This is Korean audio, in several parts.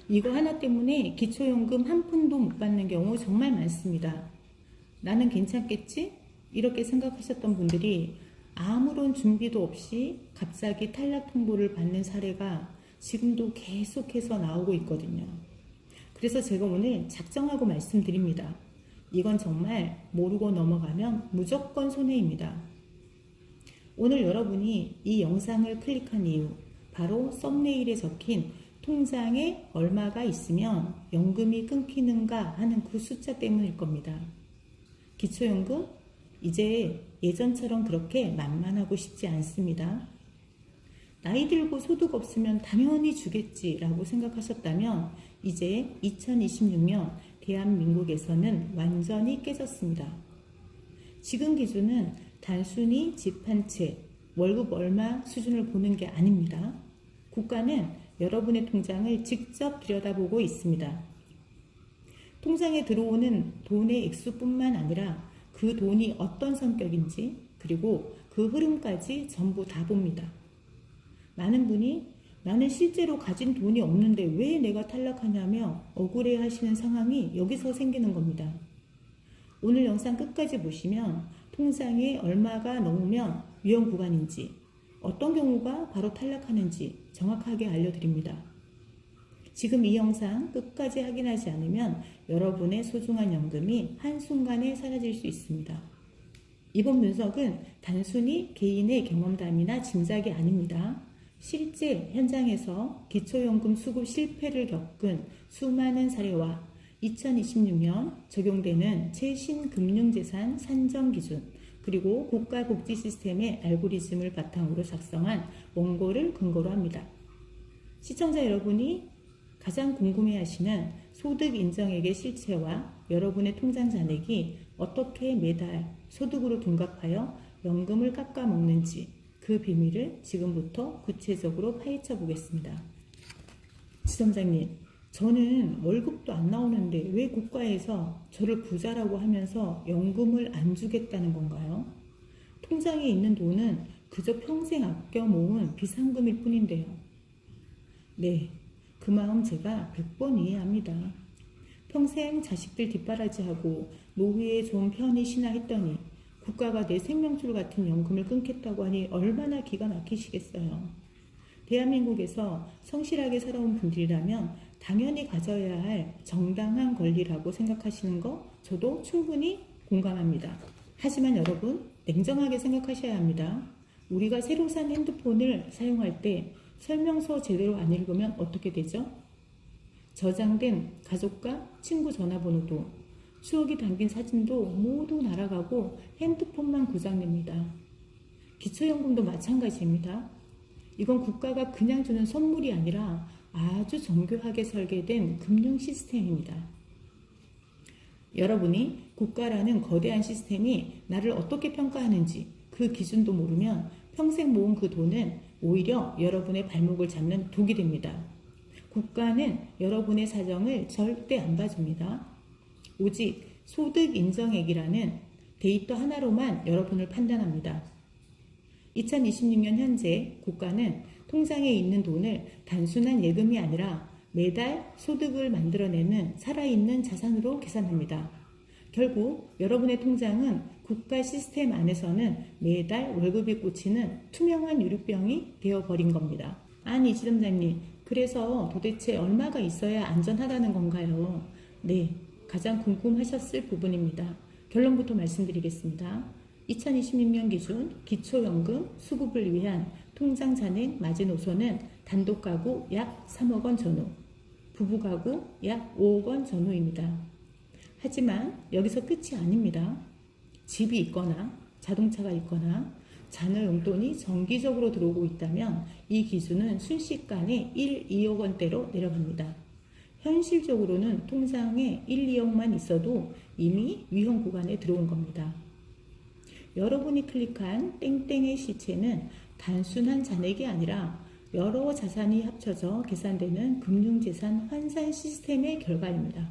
이거 하나 때문에 기초연금 한 푼도 못 받는 경우 정말 많습니다. 나는 괜찮겠지? 이렇게 생각하셨던 분들이 아무런 준비도 없이 갑자기 탈락 통보를 받는 사례가 지금도 계속해서 나오고 있거든요. 그래서 제가 오늘 작정하고 말씀드립니다. 이건 정말 모르고 넘어가면 무조건 손해입니다. 오늘 여러분이 이 영상을 클릭한 이유, 바로 썸네일에 적힌 통장에 얼마가 있으면 연금이 끊기는가 하는 그 숫자 때문일 겁니다. 기초연금? 이제 예전처럼 그렇게 만만하고 싶지 않습니다. 나이 들고 소득 없으면 당연히 주겠지라고 생각하셨다면 이제 2026년 대한민국에서는 완전히 깨졌습니다. 지금 기준은 단순히 집 한 채, 월급 얼마 수준을 보는 게 아닙니다. 국가는 여러분의 통장을 직접 들여다보고 있습니다. 통장에 들어오는 돈의 액수뿐만 아니라 그 돈이 어떤 성격인지 그리고 그 흐름까지 전부 다 봅니다. 많은 분이 나는 실제로 가진 돈이 없는데 왜 내가 탈락하냐며 억울해 하시는 상황이 여기서 생기는 겁니다. 오늘 영상 끝까지 보시면 통장에 얼마가 넘으면 위험 구간인지 어떤 경우가 바로 탈락하는지 정확하게 알려드립니다. 지금 이 영상 끝까지 확인하지 않으면 여러분의 소중한 연금이 한순간에 사라질 수 있습니다. 이번 분석은 단순히 개인의 경험담이나 짐작이 아닙니다. 실제 현장에서 기초연금 수급 실패를 겪은 수많은 사례와 2026년 적용되는 최신 금융재산 산정 기준 그리고 국가복지 시스템의 알고리즘을 바탕으로 작성한 원고를 근거로 합니다. 시청자 여러분이 가장 궁금해하시는 소득 인정액의 실체와 여러분의 통장 잔액이 어떻게 매달 소득으로 둔갑하여 연금을 깎아먹는지 그 비밀을 지금부터 구체적으로 파헤쳐 보겠습니다. 지점장님, 저는 월급도 안 나오는데 왜 국가에서 저를 부자라고 하면서 연금을 안 주겠다는 건가요? 통장에 있는 돈은 그저 평생 아껴 모은 비상금일 뿐인데요. 네, 그 마음 제가 100번 이해합니다. 평생 자식들 뒷바라지하고 노후에 좀 편히 쉬나 했더니 국가가 내 생명줄 같은 연금을 끊겠다고 하니 얼마나 기가 막히시겠어요. 대한민국에서 성실하게 살아온 분들이라면 당연히 가져야 할 정당한 권리라고 생각하시는 거 저도 충분히 공감합니다. 하지만 여러분, 냉정하게 생각하셔야 합니다. 우리가 새로 산 핸드폰을 사용할 때 설명서 제대로 안 읽으면 어떻게 되죠? 저장된 가족과 친구 전화번호도 추억이 담긴 사진도 모두 날아가고 핸드폰만 고장냅니다. 기초연금도 마찬가지입니다. 이건 국가가 그냥 주는 선물이 아니라 아주 정교하게 설계된 금융 시스템입니다. 여러분이 국가라는 거대한 시스템이 나를 어떻게 평가하는지 그 기준도 모르면 평생 모은 그 돈은 오히려 여러분의 발목을 잡는 독이 됩니다. 국가는 여러분의 사정을 절대 안 봐줍니다. 오직 소득 인정액이라는 데이터 하나로만 여러분을 판단합니다. 2026년 현재 국가는 통장에 있는 돈을 단순한 예금이 아니라 매달 소득을 만들어내는 살아있는 자산으로 계산합니다. 결국 여러분의 통장은 국가 시스템 안에서는 매달 월급이 꽂히는 투명한 유리병이 되어버린 겁니다. 아니 지점장님, 그래서 도대체 얼마가 있어야 안전하다는 건가요? 네, 가장 궁금하셨을 부분입니다. 결론부터 말씀드리겠습니다. 2026년 기준 기초연금 수급을 위한 통장 잔액 마지노선은 단독가구 약 3억 원 전후, 부부가구 약 5억 원 전후입니다. 하지만 여기서 끝이 아닙니다. 집이 있거나 자동차가 있거나 자녀 용돈이 정기적으로 들어오고 있다면 이 기준은 순식간에 1, 2억 원대로 내려갑니다. 현실적으로는 통장에 1, 2억만 있어도 이미 위험 구간에 들어온 겁니다. 여러분이 클릭한 땡땡의 시체는 단순한 잔액이 아니라 여러 자산이 합쳐져 계산되는 금융재산 환산 시스템의 결과입니다.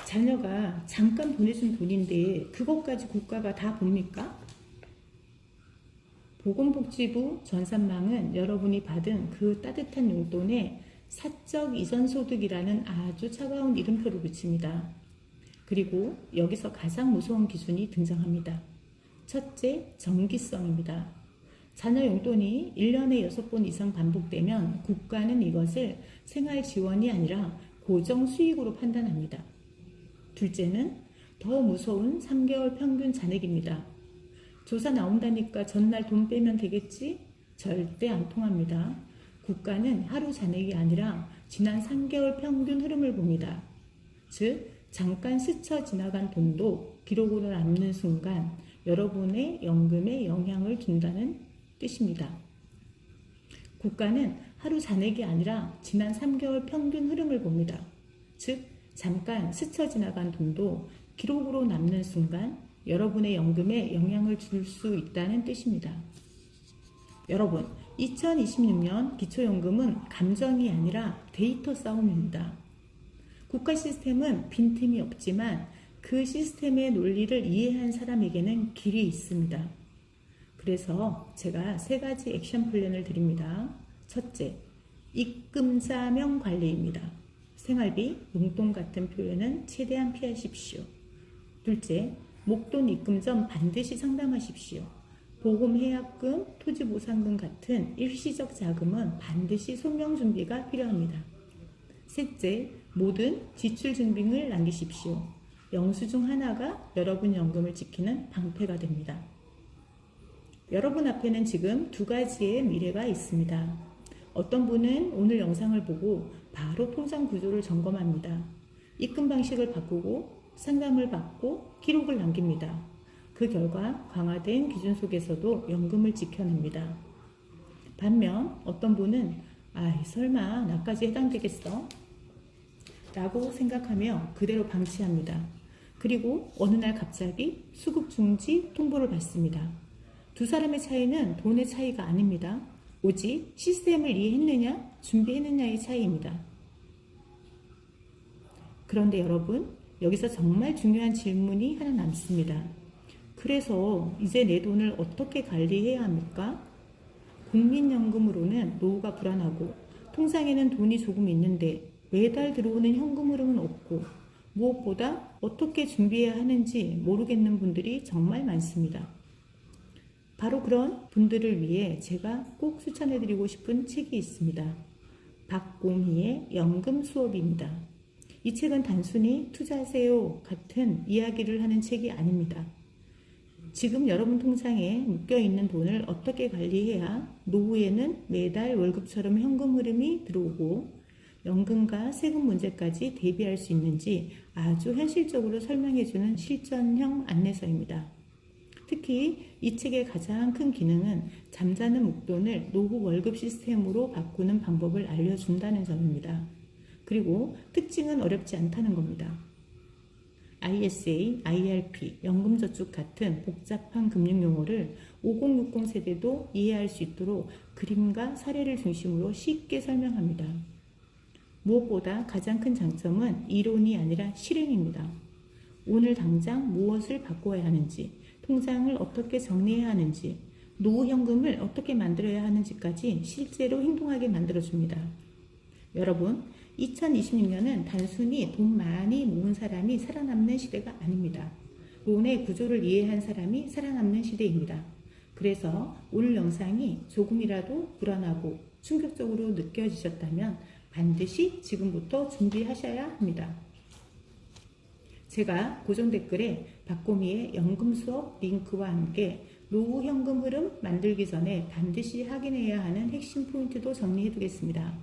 자녀가 잠깐 보내준 돈인데 그것까지 국가가 다 봅니까? 보건복지부 전산망은 여러분이 받은 그 따뜻한 용돈의 사적 이전 소득이라는 아주 차가운 이름표를 붙입니다. 그리고 여기서 가장 무서운 기준이 등장합니다. 첫째, 정기성입니다. 자녀 용돈이 1년에 6번 이상 반복되면 국가는 이것을 생활 지원이 아니라 고정 수익으로 판단합니다. 둘째는 더 무서운 3개월 평균 잔액입니다. 조사 나온다니까 전날 돈 빼면 되겠지? 절대 안 통합니다. 국가는 하루 잔액이 아니라 지난 3개월 평균 흐름을 봅니다. 즉, 잠깐 스쳐 지나간 돈도 기록으로 남는 순간 여러분의 연금에 영향을 준다는 뜻입니다. 국가는 하루 잔액이 아니라 지난 3개월 평균 흐름을 봅니다. 즉, 잠깐 스쳐 지나간 돈도 기록으로 남는 순간 여러분의 연금에 영향을 줄 수 있다는 뜻입니다. 여러분, 2026년 기초연금은 감정이 아니라 데이터 싸움입니다. 국가 시스템은 빈틈이 없지만 그 시스템의 논리를 이해한 사람에게는 길이 있습니다. 그래서 제가 3가지 액션 플랜을 드립니다. 첫째, 입금자명 관리입니다. 생활비, 용돈 같은 표현은 최대한 피하십시오. 둘째, 목돈 입금 전 반드시 상담하십시오. 보험 해약금, 토지 보상금 같은 일시적 자금은 반드시 소명 준비가 필요합니다. 셋째, 모든 지출 준비를 남기십시오. 영수증 하나가 여러분 연금을 지키는 방패가 됩니다. 여러분 앞에는 지금 2가지의 미래가 있습니다. 어떤 분은 오늘 영상을 보고 바로 통장 구조를 점검합니다. 입금 방식을 바꾸고 상담을 받고 기록을 남깁니다. 그 결과 강화된 기준 속에서도 연금을 지켜냅니다. 반면 어떤 분은 설마 나까지 해당되겠어? 라고 생각하며 그대로 방치합니다. 그리고 어느 날 갑자기 수급 중지 통보를 받습니다. 두 사람의 차이는 돈의 차이가 아닙니다. 오직 시스템을 이해했느냐, 준비했느냐의 차이입니다. 그런데 여러분, 여기서 정말 중요한 질문이 하나 남습니다. 그래서 이제 내 돈을 어떻게 관리해야 합니까? 국민연금으로는 노후가 불안하고 통장에는 돈이 조금 있는데 매달 들어오는 현금 흐름은 없고 무엇보다 어떻게 준비해야 하는지 모르겠는 분들이 정말 많습니다. 바로 그런 분들을 위해 제가 꼭 추천해드리고 싶은 책이 있습니다. 박곰희의 연금 수업입니다. 이 책은 단순히 투자하세요 같은 이야기를 하는 책이 아닙니다. 지금 여러분 통장에 묶여있는 돈을 어떻게 관리해야 노후에는 매달 월급처럼 현금 흐름이 들어오고 연금과 세금 문제까지 대비할 수 있는지 아주 현실적으로 설명해주는 실전형 안내서입니다. 특히 이 책의 가장 큰 기능은 잠자는 목돈을 노후 월급 시스템으로 바꾸는 방법을 알려준다는 점입니다. 그리고 특징은 어렵지 않다는 겁니다. ISA, IRP, 연금저축 같은 복잡한 금융용어를 5060 세대도 이해할 수 있도록 그림과 사례를 중심으로 쉽게 설명합니다. 무엇보다 가장 큰 장점은 이론이 아니라 실행입니다. 오늘 당장 무엇을 바꿔야 하는지, 통장을 어떻게 정리해야 하는지, 노후현금을 어떻게 만들어야 하는지까지 실제로 행동하게 만들어줍니다. 여러분, 2026년은 단순히 돈 많이 모은 사람이 살아남는 시대가 아닙니다. 돈의 구조를 이해한 사람이 살아남는 시대입니다. 그래서 오늘 영상이 조금이라도 불안하고 충격적으로 느껴지셨다면 반드시 지금부터 준비하셔야 합니다. 제가 고정 댓글에 박곰희의 연금 수업 링크와 함께 노후 현금 흐름 만들기 전에 반드시 확인해야 하는 핵심 포인트도 정리해 두겠습니다.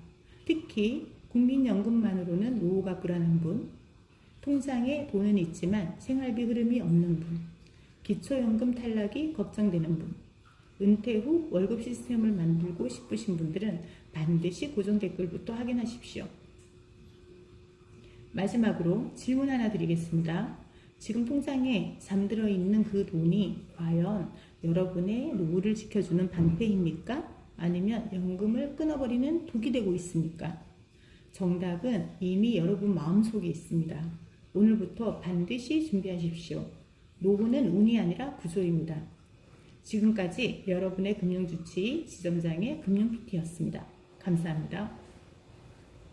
특히 국민연금만으로는 노후가 불안한 분, 통장에 돈은 있지만 생활비 흐름이 없는 분, 기초연금 탈락이 걱정되는 분, 은퇴 후 월급 시스템을 만들고 싶으신 분들은 반드시 고정 댓글부터 확인하십시오. 마지막으로 질문 하나 드리겠습니다. 지금 통장에 잠들어 있는 그 돈이 과연 여러분의 노후를 지켜주는 방패입니까? 아니면 연금을 끊어버리는 독이 되고 있습니까? 정답은 이미 여러분 마음속에 있습니다. 오늘부터 반드시 준비하십시오. 노후는 운이 아니라 구조입니다. 지금까지 여러분의 금융주치의 지점장의 금융PT였습니다. 감사합니다.